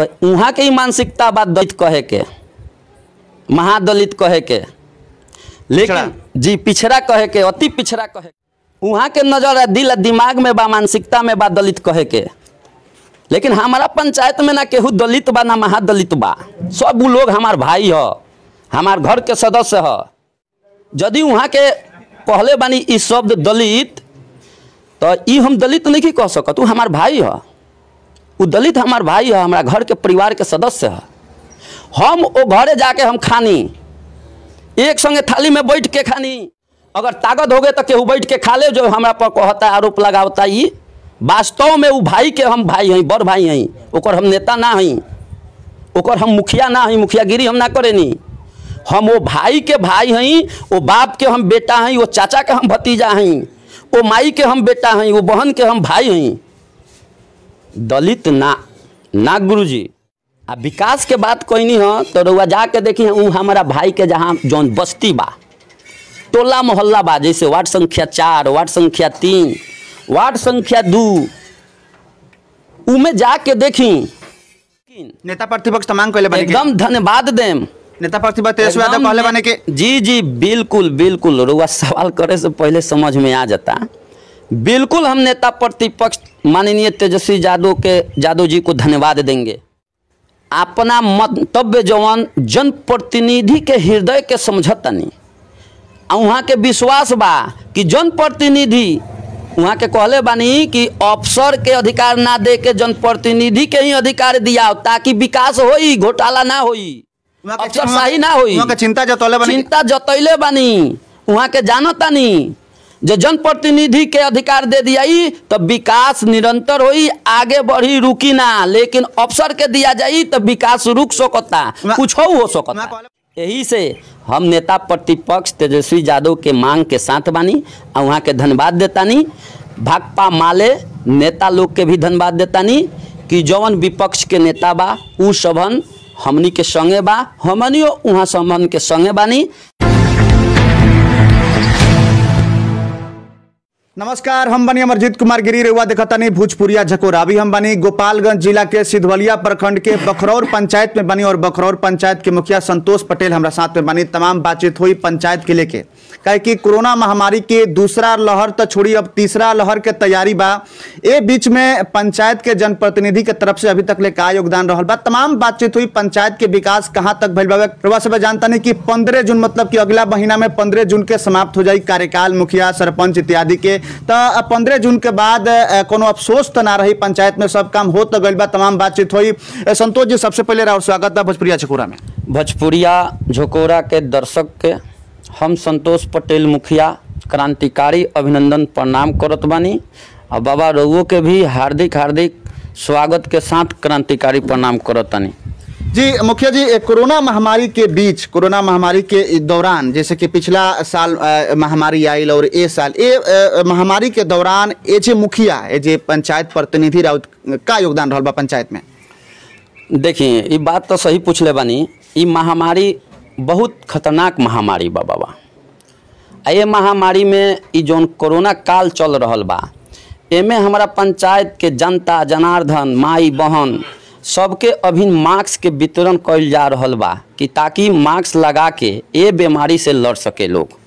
तो वहाँ के ही मानसिकता बा दलित कहे के, महादलित कहे के, लेकिन जी पिछड़ा कहे के, अति पिछड़ा कहे के। वहाँ के नजर दिल दिमाग में बा, मानसिकता में बा दलित कहे के। लेकिन हमारा पंचायत में ना केहू दलित बा ना महादलित बा, सब लोग हमार भाई ह, हमार घर के सदस्य ह। यदि वहाँ के पहले बानी इस शब्द दलित, तो ई हम दलित नहीं कह सकत, वो हमार भाई है, वो दलित हमार भाई है, हमारा घर के परिवार के सदस्य है। हम वो घरे जाके हम खानी, एक संगे थाली में बैठ के खानी। अगर ताकत हो गए तो केहू बैठ के खा ले, जो हमारा पर कहता है, आरोप लगावता, ये वास्तव में वो भाई के हम भाई हैं, बड़ भाई हैं, ओकर हम नेता ना हैं, ओकर हम मुखिया ना हैं, मुखियागिरी हम ना करेनी। हम वो भाई के भाई हैं, वो बाप के हम बेटा हैं, वो चाचा के हम भतीजा हैं, वो माई के हम बेटा हैं, वो बहन के हम भाई हैं। दलित ना गुरुजी। आ विकास के बात कोई नहीं हो तो रउआ जाके देखी हमारा भाई के जहाँ जौन बस्ती बा, टोला मोहल्ला बा, जैसे वार्ड संख्या 4, वार्ड संख्या 3, वार्ड संख्या 2, उमें जाके देखी। नेता प्रतिपक्ष तमाम कहले बने, एकदम धन्यवाद देम नेता प्रतिपक्ष तेजस्वी यादव कहले बने के। जी बिल्कुल बिल्कुल, रउआ सवाल करे से पहले समझ में आ जाता। बिल्कुल हम नेता प्रतिपक्ष माननीय तेजस्वी यादव जी को धन्यवाद देंगे। अपना मंतव्य जवान जनप्रतिनिधि के हृदय के समझतनी, वहाँ के विश्वास बा कि जनप्रतिनिधि वहाँ के कहले बानी कि अफसर के अधिकार ना दे के जनप्रतिनिधि के ही अधिकार दिया, ताकि विकास होई, घोटाला ना होई, अफसरशाही ना होई। चिंता जतैले बानी, वहाँ के जानतानी जो जनप्रतिनिधि के अधिकार दे दिया तो विकास निरंतर होई, आगे बढ़ी, रुकी ना। लेकिन अफसर के दिया जाई तो विकास रुक सकता, कुछ हो सकता। यही से हम नेता प्रतिपक्ष तेजस्वी यादव के मांग के साथ बानी, और वहाँ के धन्यवाद देतानी। भाकपा माले नेता लोग के भी धन्यवाद देतानी कि जौन विपक्ष के नेता बा उ सबन हमनी के संगे बा, हमनियो वहाँ सबन के संगे बानी। नमस्कार, हम बनी अमरजीत कुमार गिरी, रेवा देखतानी भोजपुरिया झकोरा। अभी हम बनी गोपालगंज जिला के सिधवलिया प्रखंड के बखरौर पंचायत में बनी, और बखरौर पंचायत के मुखिया संतोष पटेल हमारा साथ में बनी। तमाम बातचीत हुई पंचायत के लेके, कहे कि कोरोना महामारी के दूसरा लहर तो छोड़ी, अब तीसरा लहर के तैयारी बा। ए बीच में पंचायत के जनप्रतिनिधि के तरफ से अभी तक ले का योगदान रहल बा, तमाम बातचीत हुई। पंचायत के विकास कहाँ तक भइल बा, रउआ सब जानता नहीं कि 15 जून मतलब कि अगला महीना में 15 जून के समाप्त हो जाई कार्यकाल मुखिया, सरपंच इत्यादि के। तो 15 जून के बाद कोनो अफसोस तो ना रही, पंचायत में सब काम हो तो गइल बा, तमाम बातचीत हुई। संतोष जी, सबसे पहले राउर स्वागत बा भोजपुरिया झकोरा में। भोजपुरिया झकोरा के दर्शक के हम संतोष पटेल मुखिया क्रांतिकारी अभिनंदन प्रणाम करत बानी, और बाबा रउओ के भी हार्दिक स्वागत के साथ क्रांतिकारी प्रणाम करत बानी। जी मुखिया जी, कोरोना महामारी के बीच, कोरोना महामारी के दौरान, जैसे कि पिछला साल महामारी आयल और ये साल महामारी के दौरान जे मुखिया जे पंचायत प्रतिनिधि राउत का योगदान रहल बा पंचायत में? देखिए, ये बात तो सही पूछले बानी। ये महामारी बहुत खतरनाक महामारी बा बाबा। ये महामारी में ये जौन कोरोना काल चल रहल बा, एमे हमारा पंचायत के जनता जनार्दन माई बहन सबके अभी मास्क के वितरण कइल जा रहल बा, कि ताकि मास्क लगा के ये बीमारी से लड़ सके लोग।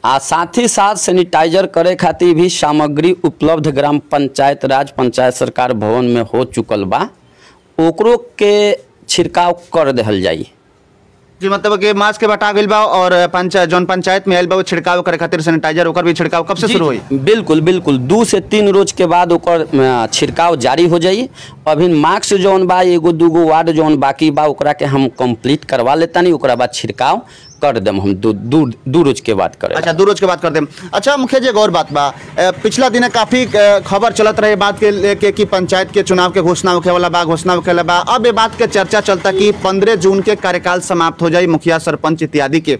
आ साथ ही साथ सैनिटाइजर करे खातिर भी सामग्री उपलब्ध ग्राम पंचायत राज पंचायत सरकार भवन में हो चुकल बा, ओकरो के छिड़काव कर देहल जाई। जी मतलब कि मास्क के बटा गइल बा, और जौन पंचायत में आयल बा वो छिड़काव करे खातिर सैनिटाइजर, ओकर भी छिड़काव कब से शुरू हुई? बिल्कुल 2 से 3 रोज के बाद ओकर छिड़काव जारी हो जाई। अभी मास्क जौन बा 1-2 वार्ड जौन बाकी बा ओकरा के हम कंप्लीट करवा लेतानी, ओकरा बाद छिड़काव कर देम हम 2 रोज के बाद करे। अच्छा, 2 रोज के बाद कर देम। अच्छा मुखिया जी, एक और बात बा, पिछला दिन काफी खबर चलत रहे बात के लेके कि पंचायत के चुनाव के घोषणा होखे वाला बा, अब ये बात के चर्चा चलता कि 15 जून के कार्यकाल समाप्त हो जाए मुखिया, सरपंच इत्यादि के।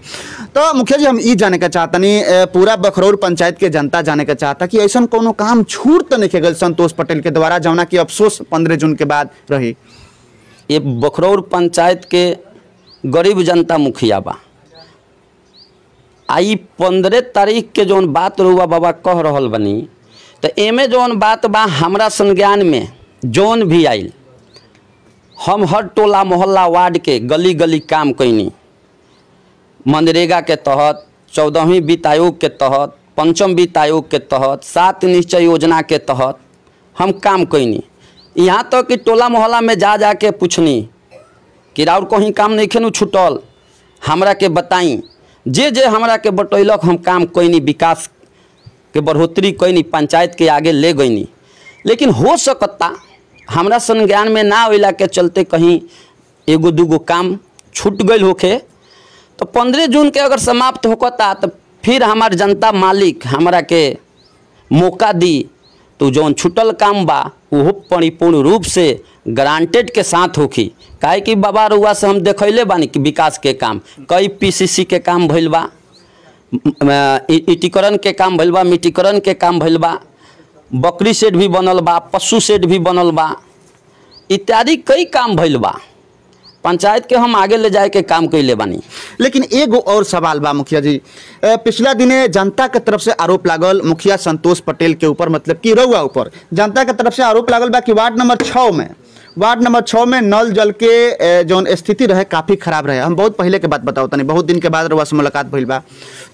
तो मुखिया जी, हम ये जाने का चाहता नहीं, पूरा बखरौर पंचायत के जनता जाने का चाहता कि ऐसा कोनो काम छूट तो नहीं गल संतोष पटेल के द्वारा, जौना की अफसोस 15 जून के बाद रही? ये बखरौर पंचायत के गरीब जनता मुखिया बा। आई 15 तारीख के जौन बात रहुआ बाबा कह रहल बनी, तो एमे जौन बात बा हमरा संज्ञान में जौन भी आइल हम हर टोला मोहल्ला वार्ड के गली गली काम कैनी। मनरेगा के तहत, 14वीं वित्त आयोग के तहत, 5वीं वित्त आयोग के तहत, 7 निश्चय योजना के तहत हम काम कैनी। यहाँ तक कि टोला मोहल्ला में जा जा के पूछनी कि राउर कहीं काम नहीं खेनु छूटल, हमरा के बताई। जे जे हमरा के बतैलक हम काम कैनी, विकास के बढ़ोतरी कैनी, पंचायत के आगे ले गईनी। लेकिन हो सकता हमरा संज्ञान में ना अइला के चलते कहीं एगो दूगो काम छूट गई होके, तो 15 जून के अगर समाप्त होता तो फिर हमार जनता मालिक हमरा के मौका दी तो जौन छूटल काम बा वो परिपूर्ण रूप से गारंटेड के साथ होखी। काहे कि बाबा रुआ से हम देखैले बानी कि विकास के काम, कई पीसीसी के काम भइल बा, ईटीकरण के काम भइल बा, मिट्टीकरण के काम भइल बा, बकरी शेड भी बनल बा, पशु शेड भी बनल बा, इत्यादि कई काम भइल बा। पंचायत के हम आगे ले जाए के काम कैले बानी। लेकिन एगो और सवाल बा मुखिया जी, पिछला दिने जनता के तरफ से आरोप लागल मुखिया संतोष पटेल के ऊपर, मतलब कि रउआ ऊपर जनता के तरफ से आरोप लागल बा कि वार्ड नंबर 6 में नल जल के जौन स्थिति रहे काफ़ी खराब रहे। हम बहुत पहले के बात बताओ तनी, बहुत दिन के बाद रउआ से मुलाकात भइल बा,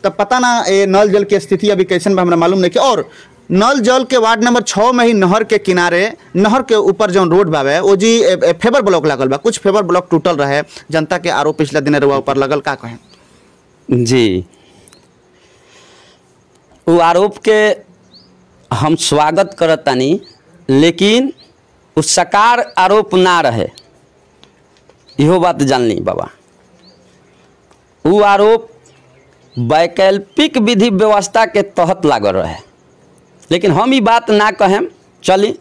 तब पता ना नल जल के स्थिति अभी कैसन बा हमरा मालूम नहीं कि। और नल जल के वार्ड नंबर 6 में ही नहर के किनारे, नहर के ऊपर जो रोड बावे वो जी फेबर ब्लॉक लागल बा, कुछ फेबर ब्लॉक टूटल रहे। जनता के आरोप पिछला दिन रुआ ऊपर लगल, का कहें? जी, वो आरोप के हम स्वागत करतानी, लेकिन वो सकार आरोप ना रहे, इहो बात जान ली बाबा। वो आरोप वैकल्पिक विधि व्यवस्था के तहत लागल रहे, लेकिन हम ये बात ना कहें। चली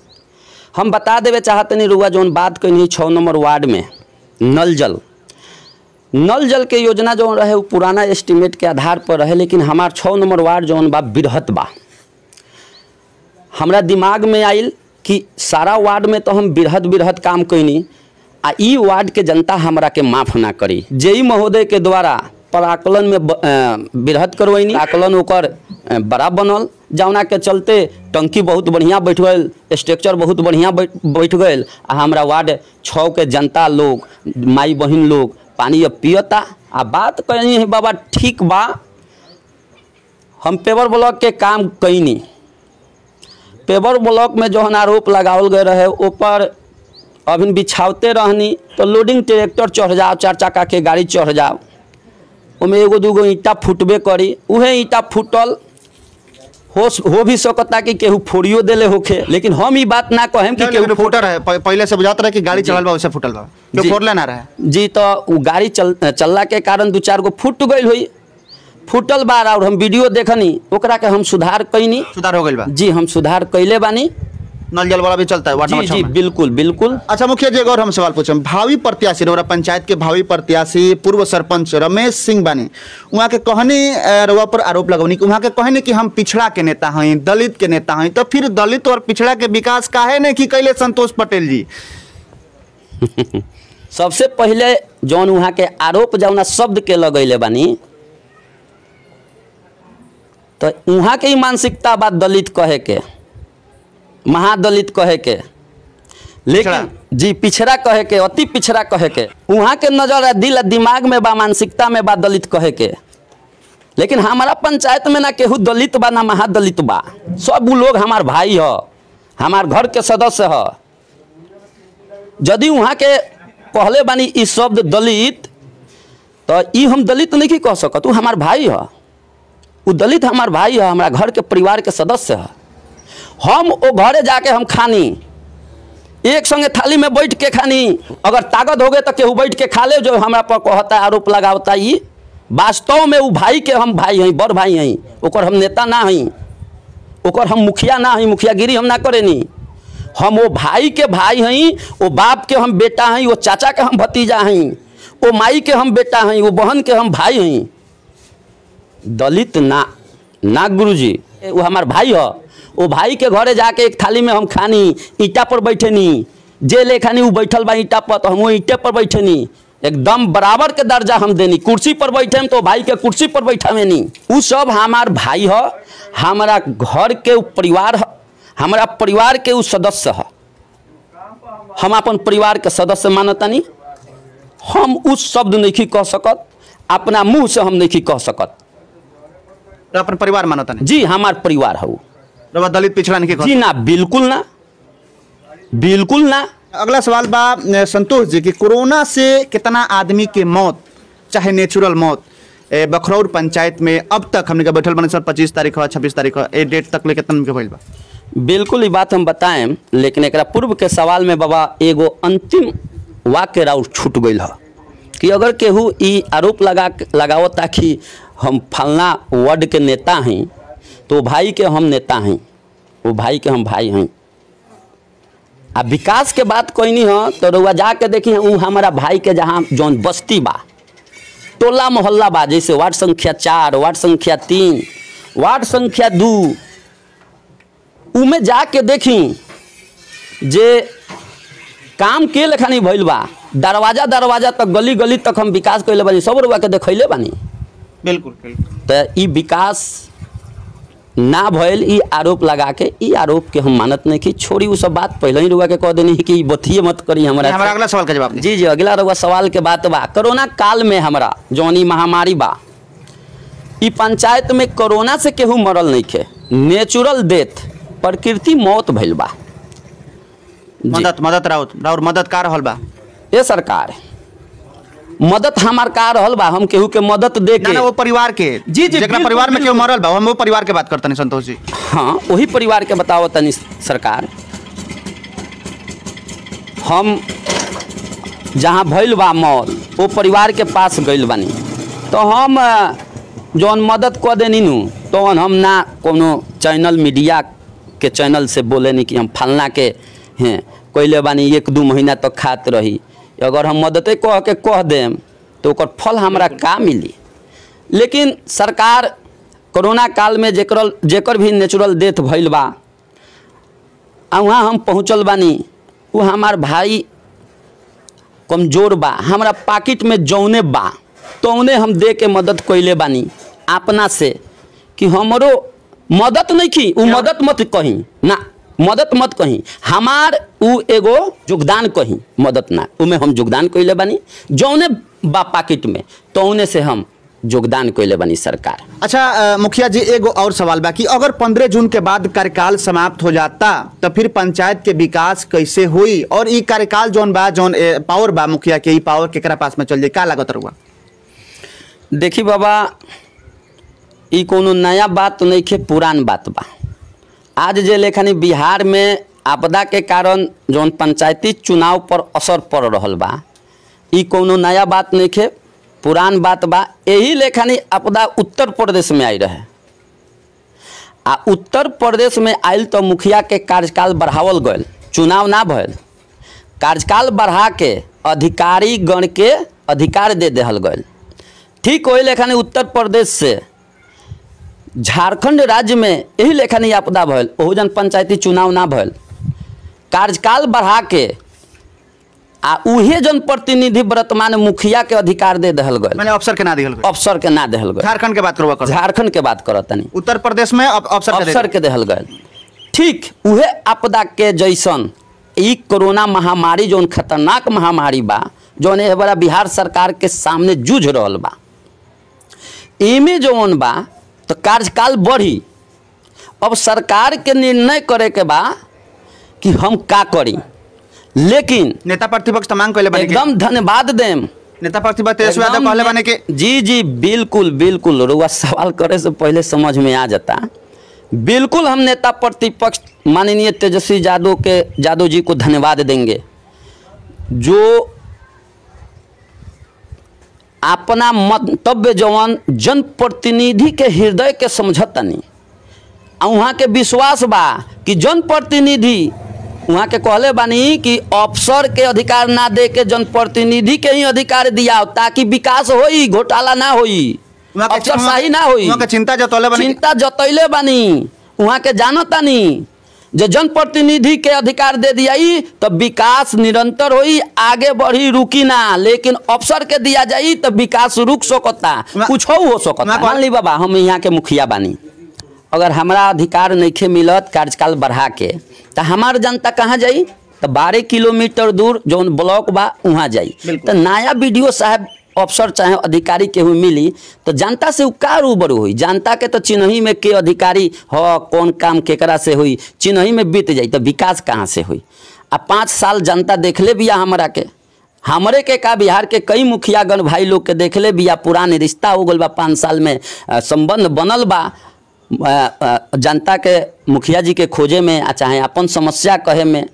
हम बता देवे चाहतनी रुआ जौन बात कही 6 नंबर वार्ड में नल जल के योजना जो रहे वो पुराना एस्टिमेट के आधार पर रहे, लेकिन हमार 6 नंबर वार्ड जौन बा बिरहत बा। हमरा दिमाग में आइल कि सारा वार्ड में तो हम बिरहत काम कैनी, आ ई वार्ड के जनता हमरा के माफ़ ना करी। जेई महोदय के द्वारा पराकलन में बिरहत करवैनी, आकलन ओकर बड़ा बनल, जौना के चलते टंकी बहुत बढ़िया बैठ गल, स्ट्रक्चर बहुत बढ़िया बैठ गल। आ हमरा वार्ड 6 के जनता लोग, माई बहन लोग पानी अब पियता। आ बात कहनी है बाबा, ठीक बा, हम पेवर ब्लॉक के काम कैनी। पेवर ब्लॉक में जौन आरोप लगावल गए रहे ऊपर अभी बिछावते रहनी तो लोडिंग ट्रैक्टर चढ़ जाओ, 4 चक्का के गाड़ी चढ़ जाओ, उमें एगो दूगो ईंटा फुटबे करी। उहे ईंटा फुटल हो भी सकता कि केहू फोड़ियो देले होखे, लेकिन हम ई बात ना कहें कि केहू फुटल रहे। पहले से बुझात रहे कि गाड़ी चलल बा वैसे फुटल बा, केहू फोड़ले ना रहे जी। तो वो गाड़ी चलला के कारण 2-4 गो फुट गई हुई, फुटल बार। और हम वीडियो देखनी, ओकरा के हम सुधार कैनी, सुधार हो गइल बा जी। हम सुधार कैले बानी, नल जल वाला भी चलता है वार्ड नंबर 6 में। जी बिल्कुल बिल्कुल। अच्छा मुखिया जी, और हम सवाल पूछम, भावी प्रत्याशी रउरा पंचायत के भावी प्रत्याशी पूर्व सरपंच रमेश सिंह बानी, वहाँ के कहनी रउआ पर आरोप लगवनी कि वहाँ के कहनी कि हम पिछड़ा के नेता हैं, दलित के नेता हैं, तो फिर दलित और पिछड़ा के विकास काहे ने कि कैले संतोष पटेल जी? सबसे पहले जौन वहाँ के आरोप जौना शब्द के लगैले बानी, तो वहाँ के ही मानसिकता बा दलित कहे के, महादलित कहे के, लेकिन जी पिछड़ा कहे के, अति पिछड़ा कहे के। वहाँ के नजर दिल दिमाग में बा, मानसिकता में बा दलित कहे के। लेकिन हमारा पंचायत में ना केहू दलित बा ना महादलित बा, सब वो लोग हमार भाई ह, हमार घर के सदस्य ह। यदि वहाँ के पहले बानी इस शब्द दलित, तो ई हम दलित नहीं कह सकत, वो हमार भाई ह, वो दलित हमार भाई है, हमारा घर के परिवार के सदस्य है। हम वो घरे जाके हम खानी, एक संगे थाली में बैठ के खानी, अगर ताकत हो गए तो केहू बैठ के खा ले। जो हमरा पर कहता आरोप लगावता, ये वास्तव में वो भाई के हम भाई हैं, बड़ भाई हैं, ओकर हम नेता ना हैं, ओकर हम मुखिया ना हैं, मुखियागिरी हम ना करेनी। हम वो भाई के भाई हैं, वो बाप के हम बेटा हैं, वो चाचा के हम भतीजा हैं, वो माई के हम बेटा हैं, वो बहन के हम भाई हैं। दलित ना गुरुजी, वो हमार भाई है। वो भाई के घरे जाके एक थाली में हम खानी, ईटा पर बैठनी, जे ले खानी वो बैठल बा ईटा पर, तो हम वो ईटे पर बैठनी, एकदम बराबर के दर्जा हम देनी। कुर्सी पर बैठे तो भाई के कुर्सी पर बैठावे नी। वो सब हमार भाई है, हमारा घर के परिवार है, हमारा परिवार के वो सदस्य है। हम अपन परिवार के सदस्य मानतानी। हम उस शब्द नहीं कह सकत, अपना मुंह से हम नहीं कह सकत। तो अपन परिवार मानता नहीं? जी हमार परिवार है। रउआ दलित पिछड़ा नहीं जी ना, बिल्कुल ना, बिल्कुल ना। अगला सवाल बा संतोष जी कि कोरोना से कितना आदमी के मौत, चाहे नेचुरल मौत, बखरौर पंचायत में अब तक हमने का बैठल बने सर 25 तारीख 26 तारीख ए डेट तक ले कितना के भइल बा? बिल्कुल ये बात हम बताएं, लेकिन एक पूर्व के सवाल में बाबा एगो अंतिम वाक्य राउर छूट गई है कि अगर केहू ई आरोप लगाओ ताकि हम फलना वार्ड के नेता हैं तो भाई के हम नेता हैं, वो भाई के हम भाई हैं। आ विकास के बात कोई नहीं हो तो रउआ जाके देखी वो हमारा भाई के जहाँ जौन बस्ती बा, टोला मोहल्ला बा, जैसे वार्ड संख्या 4, वार्ड संख्या 3, वार्ड संख्या 2, उमें जाके देखी जे काम के लेखानी भइल बा। दरवाजा दरवाजा तक, गली गली तक हम विकास कैले बानी, सब रुआ के देखैले बानी। बिल्कुल तो ई विकास ना भइल, ई आरोप लगा के, ई आरोप के हम मानत नहीं कि छोड़ी वो सब बात पहले ही रुआ के कह देनी कि बतिये मत करी हमारा। अगला सवाल का जवाब जी जी, अगला रुआ सवाल के बात बा कोरोना काल में हमरा जौन ई महामारी बा, ई पंचायत में कोरोना से केहू मरल नहीं खे, नेचुरल डेथ, प्रकृति मौत भइल बा। मदद राउर मदद का रहल बा? ये सरकार मदद हमार का रहल बा, हम केहू के मदद दे के ना वो परिवार के जी जी जेकरा परिवार में केहू मरल बा, हम वो परिवार के बात करते नहीं संतोष जी। हाँ वही परिवार के बताओ तनी सरकार। हम जहाँ भइल बा मौत वो परिवार के पास गइल बानी, तो हम जौन मदद कऽ देनी नू तो हम ना कोनो चैनल मीडिया के चैनल से बोले नहीं कि हम फलना के हैं कैले बानी 1-2 महीना तक तो खात रही। अगर हम मददे कह देम तो ओकर फल हमरा का मिली। लेकिन सरकार कोरोना काल में जेकर भी नेचुरल डेथ भइल बा, वहाँ हम पहुँचल बानी, वो हमार भाई कमज़ोर बा, हमरा पाकिट में जौने बा तौने हम दे के मदद कैले बानी अपना से कि हमरो मदद नहीं की, वो मदद मत कहीं ना, मदद मत कहीं, हमार उ एगो योगदान कहीं, मदद ना, उमें हम योगदान कैले बानी, जौने बा पाकिट में तौने से हम योगदान कैले बानी सरकार। अच्छा मुखिया जी, एगो और सवाल बा कि अगर 15 जून के बाद कार्यकाल समाप्त हो जाता तो फिर पंचायत के विकास कैसे हुई, और ई कार्यकाल जौन बा, जौन पावर बा मुखिया के, ई पावर केकरा पास में चल जाए, का लागत रहुआ? देखी बाबा, ई कोनो नया बात नहीं खे, पुरान बात बा। आज जे लेखनी बिहार में आपदा के कारण जौन पंचायती चुनाव पर असर पड़ रहल बा, ई कोनो नया बात नहीं खे, पुरान बात बा। यही लेखनी आपदा उत्तर प्रदेश में आई रहे, आ उत्तर प्रदेश में आयल तो मुखिया के कार्यकाल बढ़ावल गयल, चुनाव ना भयल, कार्यकाल बढ़ा के अधिकारी गण के अधिकार दे देहल गयल। ठीक वही लेखनी उत्तर प्रदेश से झारखंड राज्य में यही लेखनी आपदा भयल, ओहू जन पंचायती चुनाव ना भयल, कार्यकाल बढ़ा के आ उहे जन प्रतिनिधि वर्तमान मुखिया के अधिकार दे देहल गयल, मैंने अफसर के ना देहल गयल, अफसर के ना देहल गयल। झारखंड के बात करवा कर, झारखंड के बात करत तनी, उत्तर प्रदेश में अफसर के देहल गयल। ठीक उहे आपदा के जैसन ई कोरोना महामारी जौन खतरनाक महामारी बा, जौन ए बड़ा बिहार सरकार के सामने जूझ रहल बा, इमे जौन बा तो कार्यकाल बढ़ी। अब सरकार के निर्णय करे के बा कि हम का करी, लेकिन नेता प्रतिपक्ष तो मांग कैले बानी, एकदम धन्यवाद देम नेता प्रतिपक्ष तेजस्वी यादव कहले बानी के जी जी बिल्कुल बिल्कुल, रुआ सवाल करे से पहले समझ में आ जाता। बिल्कुल हम नेता प्रतिपक्ष माननीय तेजस्वी यादव जी को धन्यवाद देंगे, जो अपना मंतव्य जवान जनप्रतिनिधि के हृदय के समझतनी, वहाँ के विश्वास बा कि जनप्रतिनिधि वहाँ के कहले बानी कि अफसर के अधिकार ना दे के जनप्रतिनिधि के ही अधिकार दिया, ताकि विकास होई, घोटाला ना होई, अफसरशाही ना होई। वहाँ के चिंता जतैले बानी, वहाँ के जानतानी जो जनप्रतिनिधि के अधिकार दे दिया तो विकास निरंतर होई, आगे बढ़ी, रुकी ना। लेकिन अफसर के दिया जाई तो विकास रुक सकता, कुछ हो सकता। मान ली बाबा हम यहाँ के मुखिया बानी, अगर हमारा अधिकार नहीं मिलत कार्यकाल बढ़ा के, तो हमार जनता कहाँ जाई? तो 12 किलोमीटर दूर जौन ब्लॉक बा वहाँ जाई। तो नया वीडियो साहब अफसर चाहे अधिकारी केहू मिली तो जनता से का रूबरू हुई। जनता के तो चिन्ही में के अधिकारी हो, कौन काम केकरा से हुई चिन्ही में बीत जाई, तो विकास कहाँ से हुई। आ 5 साल जनता देखले बिया हमरा के, हमरे के का बिहार के कई मुखियागण भाई लोग के देखले बिया, पुराने रिश्ता हो गल बा, 5 साल में संबंध बनल बा। जनता के मुखिया जी के खोजे में आ चाहे अपन समस्या कहे में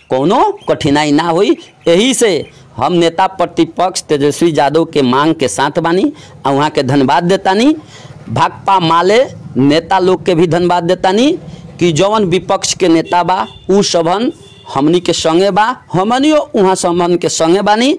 कोनो कठिनाई ना हुई। यही से हम नेता प्रतिपक्ष तेजस्वी यादव के मांग के साथ बानी और वहाँ के धन्यवाद देतानी। भाकपा माले नेता लोग के भी धन्यवाद देतानी कि जौन विपक्ष के नेता बा उ सबन हमनी के संगे बा, हमनियो वहाँ सबन के संगे बानी।